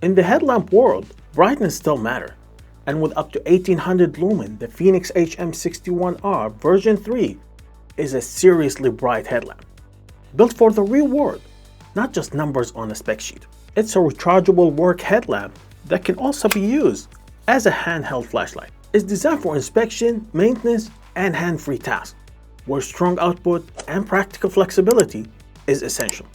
In the headlamp world, brightness still matters, and with up to 1800 lumen, the Fenix HM61R V3.0 is a seriously bright headlamp. Built for the real world, not just numbers on a spec sheet. It's a rechargeable work headlamp that can also be used as a handheld flashlight. It's designed for inspection, maintenance, and hand-free tasks, where strong output and practical flexibility is essential.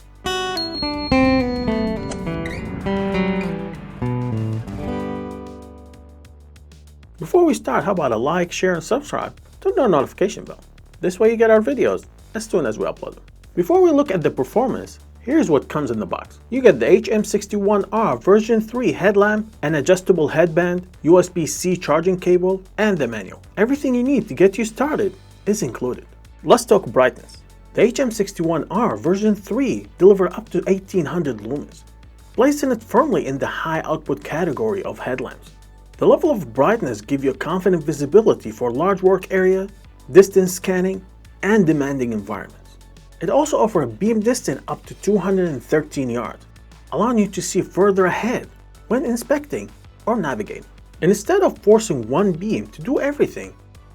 Before we start, how about a like, share, and subscribe? Turn on the notification bell. This way you get our videos as soon as we upload them. Before we look at the performance, here's what comes in the box. You get the HM61R V3.0 headlamp, an adjustable headband, USB-C charging cable, and the manual. Everything you need to get you started is included. Let's talk brightness. The HM61R V3.0 delivers up to 1800 lumens, placing it firmly in the high output category of headlamps. The level of brightness gives you confident visibility for large work area, distance scanning, and demanding environments. It also offers a beam distance up to 213 yards, allowing you to see further ahead when inspecting or navigating. And instead of forcing one beam to do everything,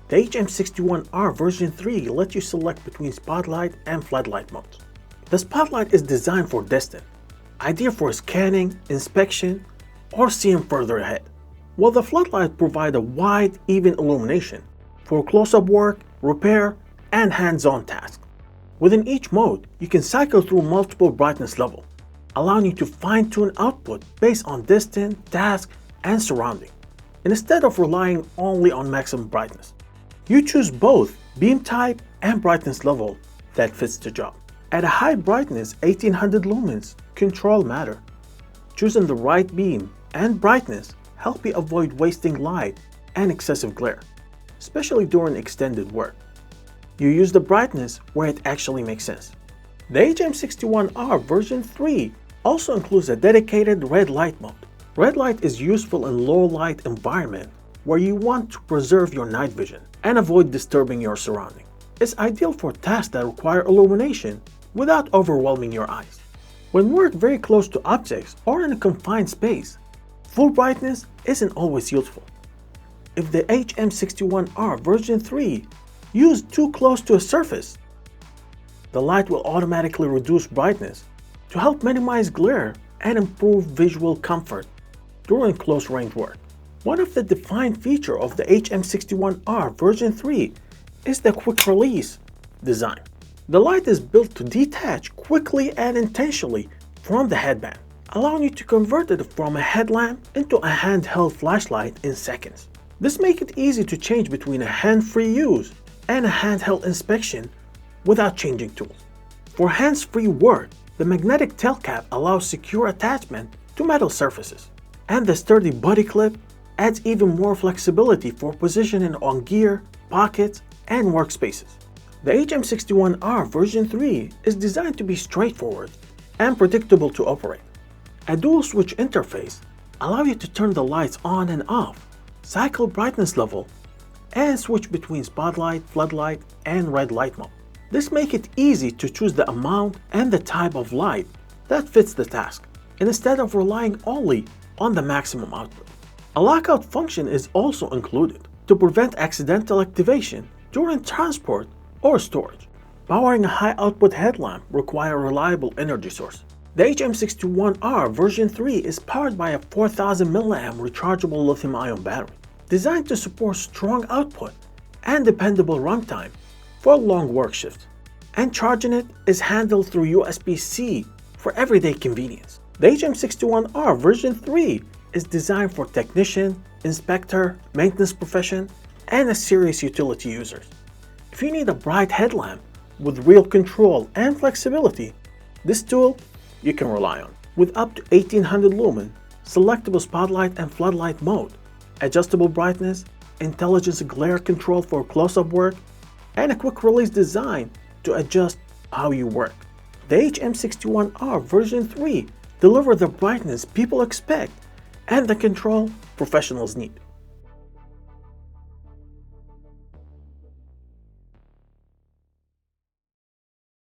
the HM61R V3.0 lets you select between spotlight and floodlight modes. The spotlight is designed for distance, ideal for scanning, inspection, or seeing further ahead, while the floodlight provides a wide, even illumination for close-up work, repair, and hands-on tasks. Within each mode, you can cycle through multiple brightness levels, allowing you to fine-tune output based on distance, task, and surrounding. And instead of relying only on maximum brightness, you choose both beam type and brightness level that fits the job. At a high brightness, 1800 lumens, control matter. Choosing the right beam and brightness help you avoid wasting light and excessive glare, especially during extended work. You use the brightness where it actually makes sense. The HM61R V3.0 also includes a dedicated red light mode. Red light is useful in low light environment where you want to preserve your night vision and avoid disturbing your surroundings. It's ideal for tasks that require illumination without overwhelming your eyes. When worked very close to objects or in a confined space, full brightness isn't always useful. If the HM61R V3.0 used too close to a surface, the light will automatically reduce brightness to help minimize glare and improve visual comfort during close-range work. One of the defined features of the HM61R V3.0 is the quick-release design. The light is built to detach quickly and intentionally from the headband, allowing you to convert it from a headlamp into a handheld flashlight in seconds. This makes it easy to change between a hand-free use and a handheld inspection without changing tools. For hands-free work, the magnetic tail cap allows secure attachment to metal surfaces, and the sturdy body clip adds even more flexibility for positioning on gear, pockets, and workspaces. The HM61R V3.0 is designed to be straightforward and predictable to operate. A dual switch interface allows you to turn the lights on and off, cycle brightness level, and switch between spotlight, floodlight, and red light mode. This makes it easy to choose the amount and the type of light that fits the task, and instead of relying only on the maximum output. A lockout function is also included to prevent accidental activation during transport or storage. Powering a high-output headlamp requires a reliable energy source. The HM61R V3.0 is powered by a 4000 mAh rechargeable lithium-ion battery, designed to support strong output and dependable runtime for long work shifts. And charging it is handled through USB-C for everyday convenience. The HM61R V3.0 is designed for technician, inspector, maintenance profession, and a serious utility users. If you need a bright headlamp with real control and flexibility, this tool you can rely on. With up to 1800 lumen, selectable spotlight and floodlight mode, adjustable brightness, intelligent glare control for close-up work, and a quick release design to adjust how you work. The HM61R V3.0 delivers the brightness people expect and the control professionals need.